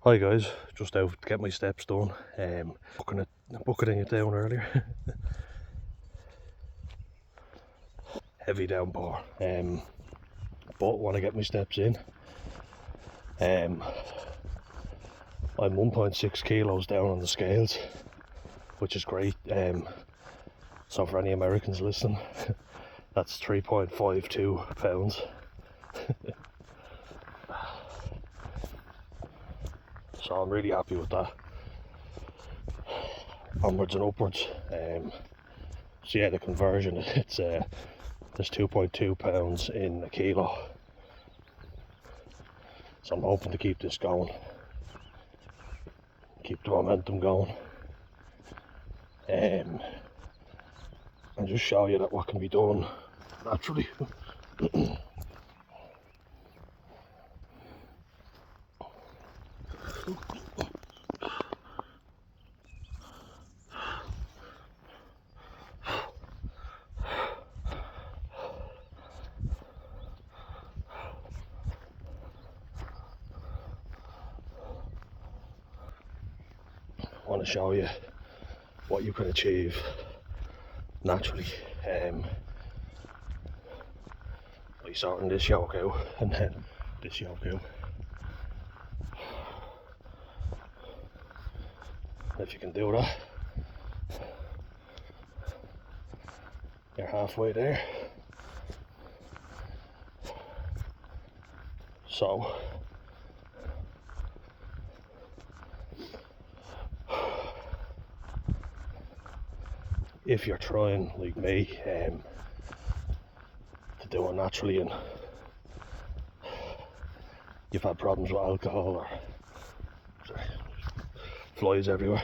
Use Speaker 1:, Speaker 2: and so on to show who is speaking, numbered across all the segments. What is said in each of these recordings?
Speaker 1: Hi guys, just out to get my steps done. Bucketing it down earlier. Heavy downpour. But want to get my steps in. I'm 1.6 kilos down on the scales, which is great. So for any Americans listening, that's 3.52 pounds. So I'm really happy with that. Onwards and upwards. So yeah, the conversion, it's there's 2.2 pounds in a kilo. So I'm hoping to keep this going, keep the momentum going, and just show you that what can be done naturally. I want to show you what you can achieve naturally by sorting this yoke out and then this yoke out. If you can do that, you're halfway there. So if you're trying like me to do it naturally and you've had problems with alcohol or flies everywhere,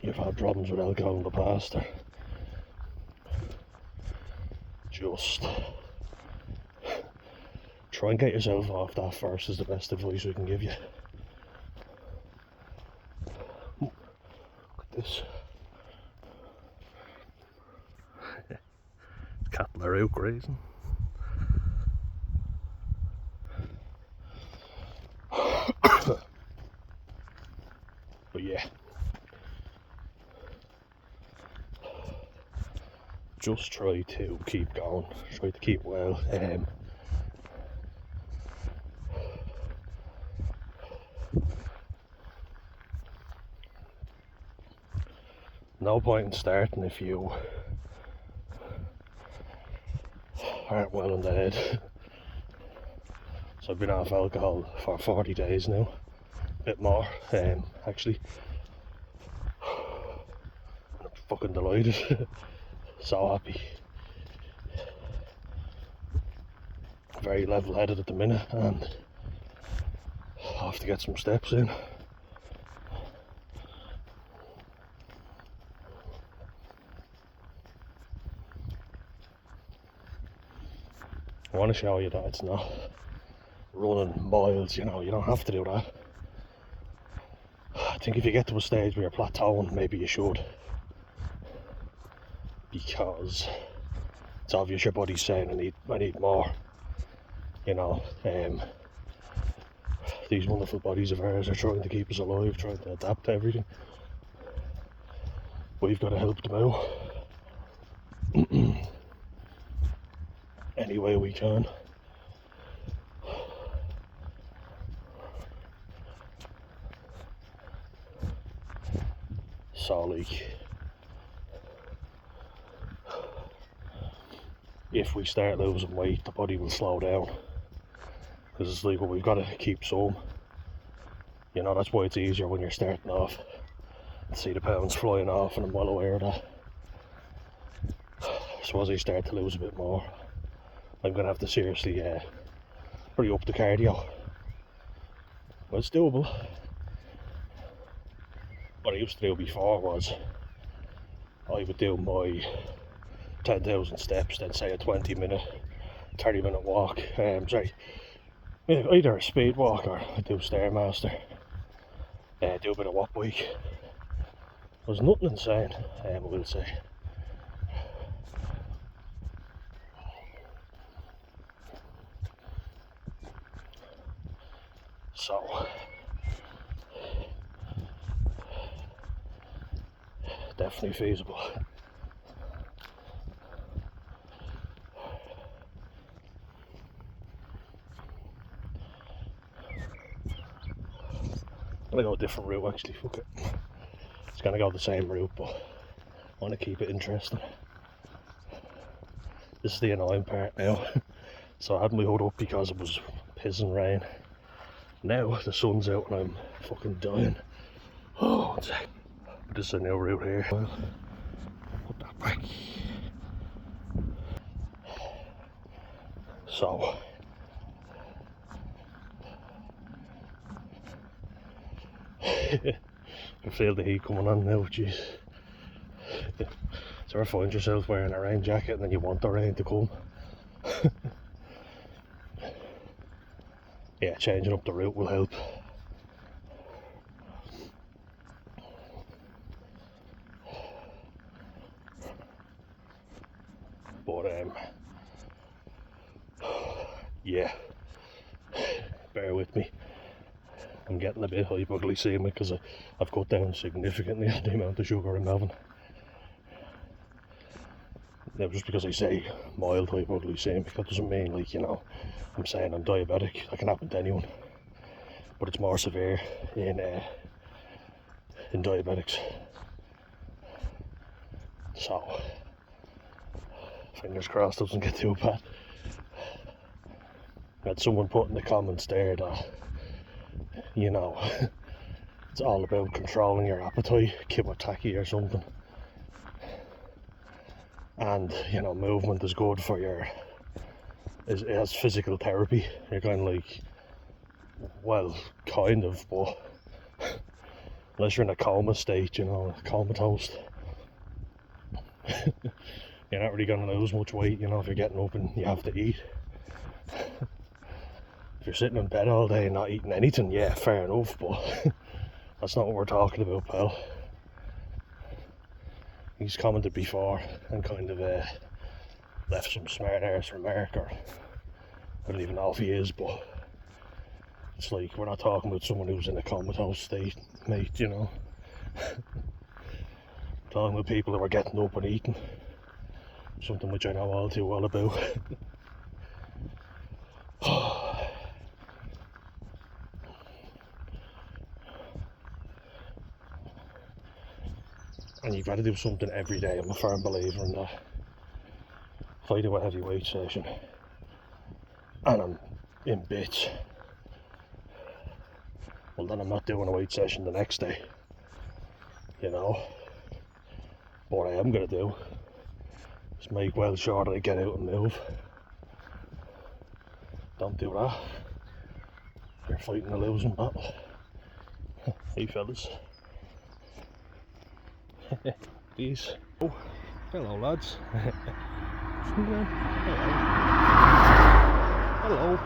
Speaker 1: you've had problems with alcohol in the past, or just try and get yourself off that first is the best advice we can give you. Look at this. Cattle are out grazing. But yeah, just try to keep going, try to keep well. No point in starting if you aren't well in the head. So I've been off alcohol for 40 days now, a bit more actually. I'm fucking delighted. So happy. Very level-headed at the minute, and I have to get some steps in. I want to show you that it's not running miles, you know, you don't have to do that. I think if you get to a stage where you're plateauing, maybe you should, because it's obvious your body's saying I need more, you know. These wonderful bodies of ours are trying to keep us alive, trying to adapt to everything. We've got to help them out any way we can. So like, if we start losing weight, the body will slow down, because it's like, well, we've got to keep some, you know. That's why it's easier when you're starting off to see the pounds flying off, and I'm well aware of that. So as I start to lose a bit more, I'm going to have to seriously hurry up the cardio. Well, it's doable. What I used to do before was I would do my 10,000 steps, then say a 20-minute, 30-minute walk. Either a speed walk or I do Stairmaster. Do a bit of watt bike. There's nothing insane, I will say. So definitely feasible. I'm gonna go a different route actually, fuck it. It's gonna go the same route, but I want to keep it interesting. This is the annoying part now. So I had my hood up because it was pissing rain. Now the sun's out and I'm fucking dying. Oh, one sec. This is a new route here. Well, put that back. So I feel the heat coming on now, jeez. So ever find yourself wearing a rain jacket and then you want the rain to come? Yeah, changing up the route will help. But yeah, bear with me. I'm getting a bit hypoglycemic because I've cut down significantly on the amount of sugar I'm having. Now, just because I say mild hypoglycemic, that doesn't mean, like, you know, I'm saying I'm diabetic. That can happen to anyone, but it's more severe in diabetics. So fingers crossed doesn't get too bad. I had someone put in the comments there that, you know, it's all about controlling your appetite, Kawasaki or something. And, you know, movement is good for your, as physical therapy. You're kind of like, well, kind of, but unless you're in a coma state, you know, comatose, you're not really going to lose much weight, you know, if you're getting up and you have to eat. If you're sitting in bed all day and not eating anything, yeah, fair enough, but that's not what we're talking about, pal. He's commented before and kind of left some smart ass remark, or I don't even know if he is, but it's like, we're not talking about someone who's in a comatose state, mate, you know. We're talking about people who are getting up and eating, something which I know all too well about. And you've got to do something every day. I'm a firm believer in that. If I do a heavy weight session and I'm in bits, well, then I'm not doing a weight session the next day, you know. But what I am going to do is make well sure that I get out and move. Don't do that. You're fighting a losing battle. Hey fellas. These. Oh, hello lads. Hello. Hello.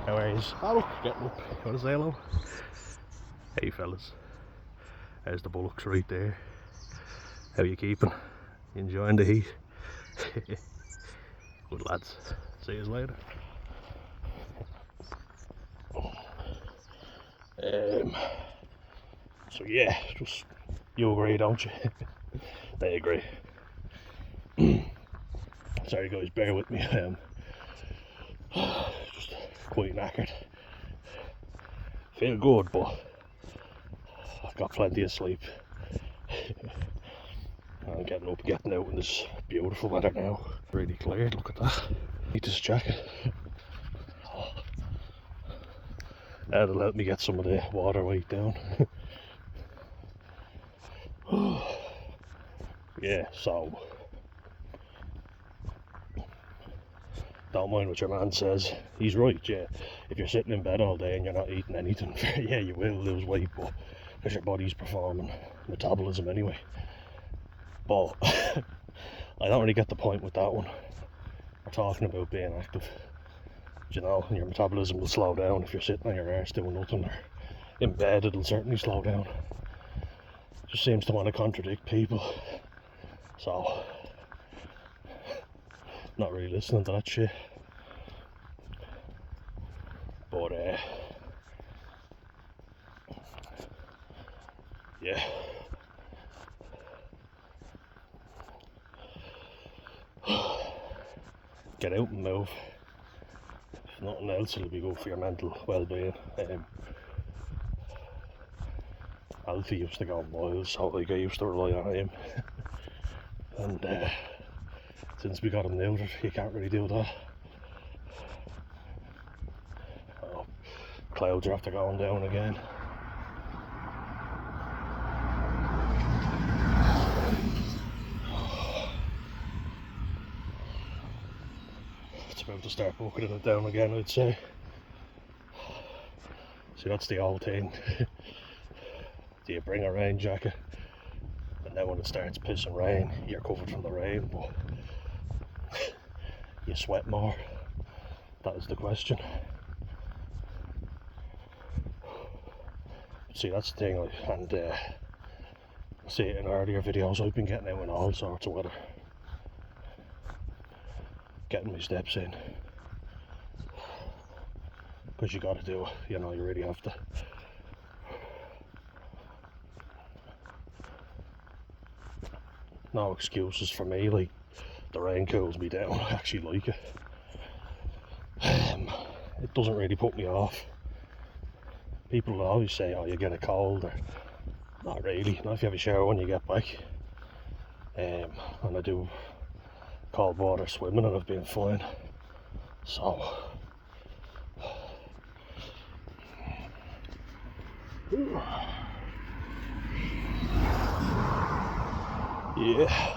Speaker 1: How are you? Oh, getting up. You want to say hello? Hey fellas. There's the bullocks right there. How you keeping? You enjoying the heat? Good lads. See you later. So yeah, just you agree, don't you? They agree. Sorry guys, bear with me. Just quite knackered. Feel good, but I've got plenty of sleep. I'm getting up, getting out in this beautiful weather now. Really cleared, look at that. Need this jacket. That'll help me get some of the water weight down. Yeah, so don't mind what your man says. He's right, yeah. If you're sitting in bed all day and you're not eating anything, yeah, you will lose weight, but because your body's performing metabolism anyway. But I don't really get the point with that one. We're talking about being active. You know, your metabolism will slow down if you're sitting on your arse doing nothing, or in bed it'll certainly slow down. Just seems to want to contradict people. So, not really listening to that shit. But yeah, get out and move. If nothing else, it'll be good for your mental well-being. Alfie used to go miles, so like I used to rely on him. And since we got him neutered, you can't really do that. Oh, clouds are after going down again. It's about to start bucketing it down again, I'd say. See, that's the old thing. Do you bring a rain jacket? And then when it starts pissing rain, you're covered from the rain, but you sweat more. That is the question. See, that's the thing, and I see it in earlier videos, I've been getting out in all sorts of weather. Getting my steps in. Because you gotta do it, you know, you really have to. No excuses for me, like, the rain cools me down, I actually like it. It doesn't really put me off. People will always say, oh, you get a cold, or not really, not if you have a shower when you get back. And I do cold water swimming and I've been fine. So yeah,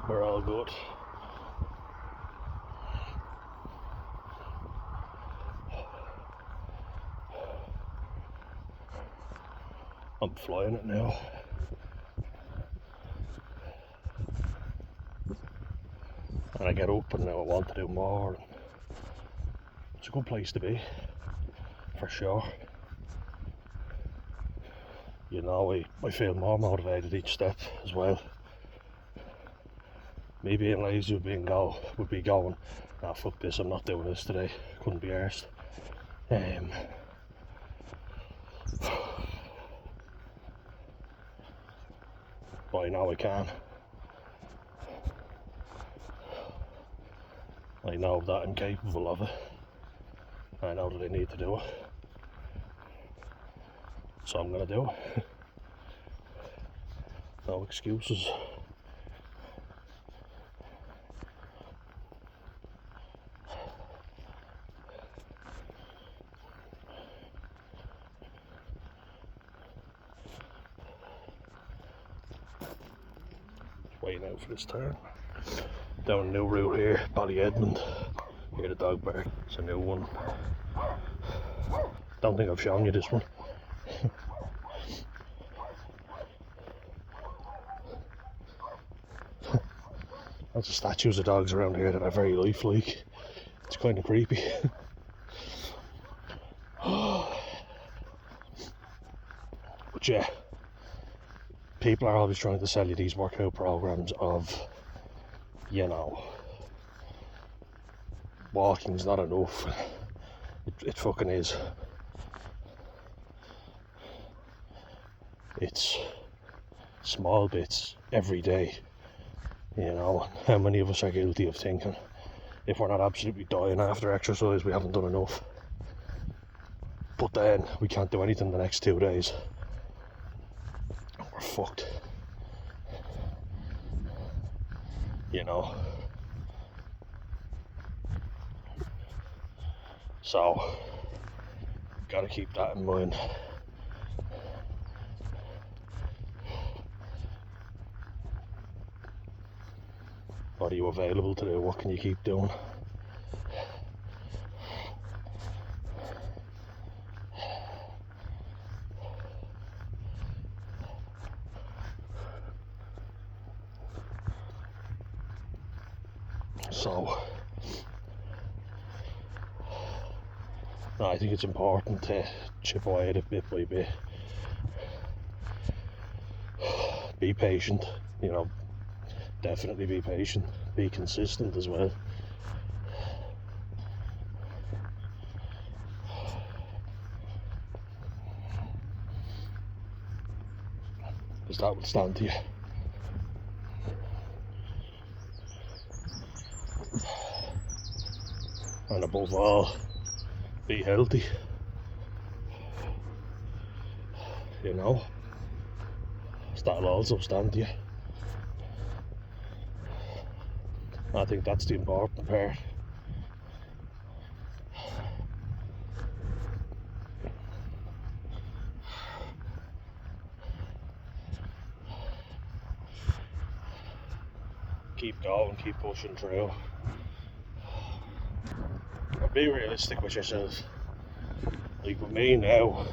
Speaker 1: we're all good. I'm flying it now. And I get up and now I want to do more. It's a good place to be, for sure. You know, I feel more motivated each step as well. Me being lazy would be going, nah, fuck this, I'm not doing this today. Couldn't be arsed. But I know I can. I know that I'm capable of it. I know that I need to do it. So I'm gonna do it. No excuses. Just waiting out for this turn. Down a new route here, Edmund. Hear the dog bark. It's a new one. Don't think I've shown you this one. Lots of statues of dogs around here that are very lifelike. It's kind of creepy. But yeah, people are always trying to sell you these workout programs of, you know, walking's not enough. It fucking is. It's small bits every day. You know, how many of us are guilty of thinking, if we're not absolutely dying after exercise, we haven't done enough. But then we can't do anything the next 2 days. We're fucked. You know. So, gotta keep that in mind. What are you available to do? What can you keep doing? So, I think it's important to chip away at it bit by bit. Be patient, you know, definitely be patient. Be consistent as well. because that will stand to you. And above all, be healthy. You know, that'll also stand to you. I think that's the important part. Keep going, keep pushing through. And be realistic with yourself. Like with me now,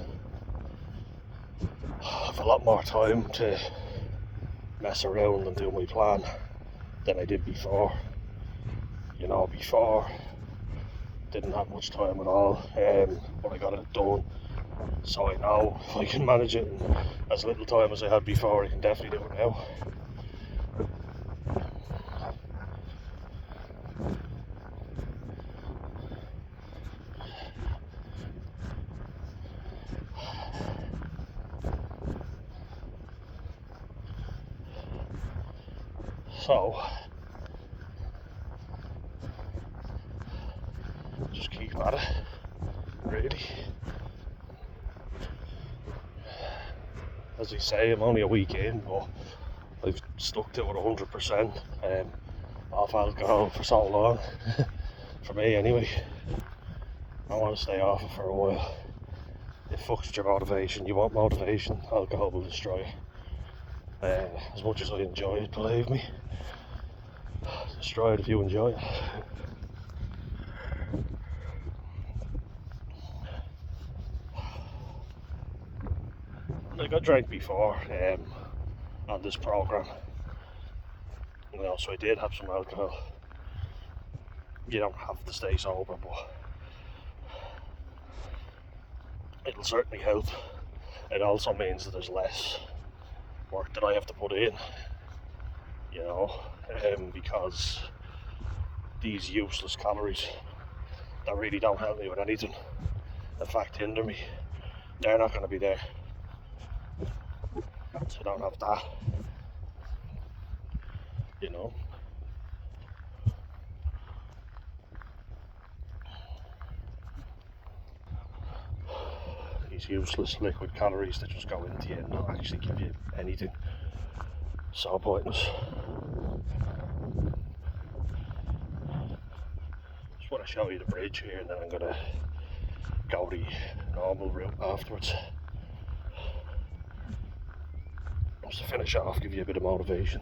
Speaker 1: I have a lot more time to mess around and do my plan than I did before. You know, before didn't have much time at all, but I got it done. So I know if I can manage it in as little time as I had before, I can definitely do it now. So, just keep at it, really. As I say, I'm only a week in, but I've stuck to it 100%, off alcohol for so long, for me anyway. I want to stay off it for a while. It fucks with your motivation. You want motivation, alcohol will destroy it. As much as I enjoy it, believe me, destroy it if you enjoy it. Like I drank before on this program, you know, so I did have some alcohol. You don't have to stay sober, but it'll certainly help. It also means that there's less work that I have to put in, you know, because these useless calories that really don't help me with anything, in fact hinder me, they're not going to be there. So I don't have that, you know. These useless liquid calories that just go into you and not actually give you anything. So pointless. Just want to show you the bridge here, and then I'm going to go the normal route afterwards. Just to finish off, give you a bit of motivation.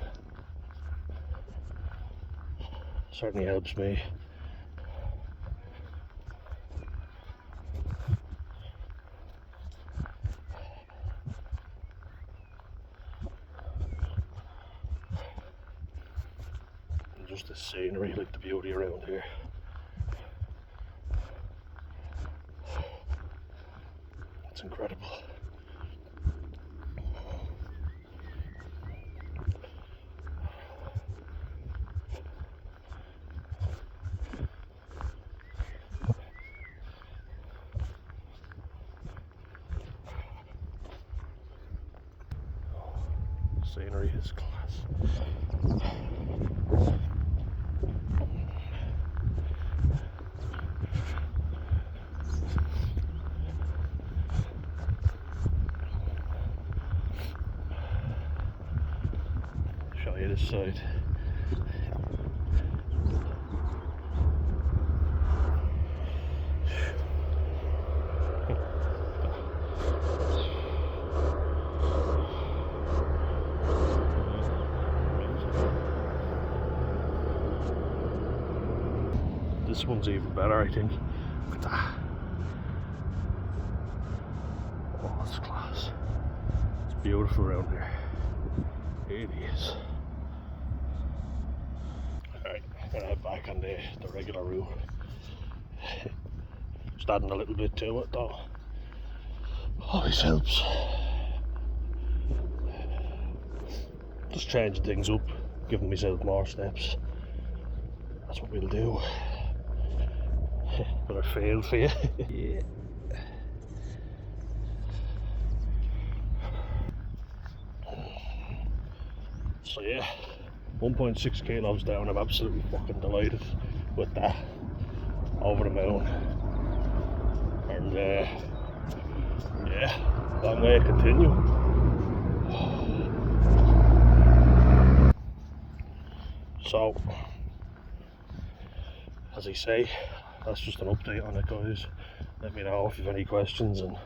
Speaker 1: Certainly helps me. And just the scenery, like the beauty around here. It's incredible. Scenery is class. Show you this side. This one's even better, I think. Look at that. Oh, that's class. It's beautiful around here. It is. Alright, I'm gonna head back on the regular route. Just adding a little bit to it though. Always helps. Just changing things up, giving myself more steps. That's what we'll do. But I failed for you. Yeah. So yeah, 1.6 kilos down. I'm absolutely fucking delighted with that. Over the moon. And yeah, long way to continue. So, as I say, that's just an update on it, guys. Let me know if you have any questions, and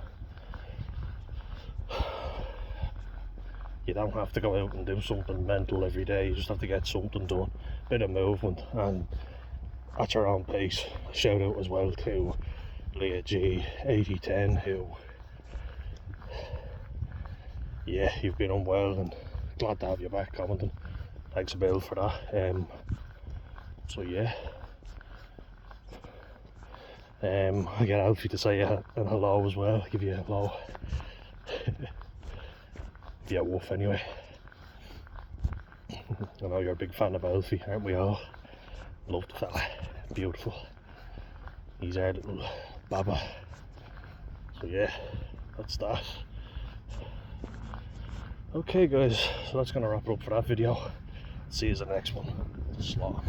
Speaker 1: you don't have to go out and do something mental every day. You just have to get something done, bit of movement, and at your own pace. Shout out as well to Leah G 8010, who, yeah, you've been unwell and glad to have you back commenting. Thanks a bill for that. So yeah, I get Alfie to say a hello as well. I'll give you a hello. Yeah, Wolf anyway. I know you're a big fan of Alfie, aren't we all? Love the fella, beautiful. He's our little baba. So yeah, that's that. Okay guys, so that's gonna wrap it up for that video. See you in the next one. Slot.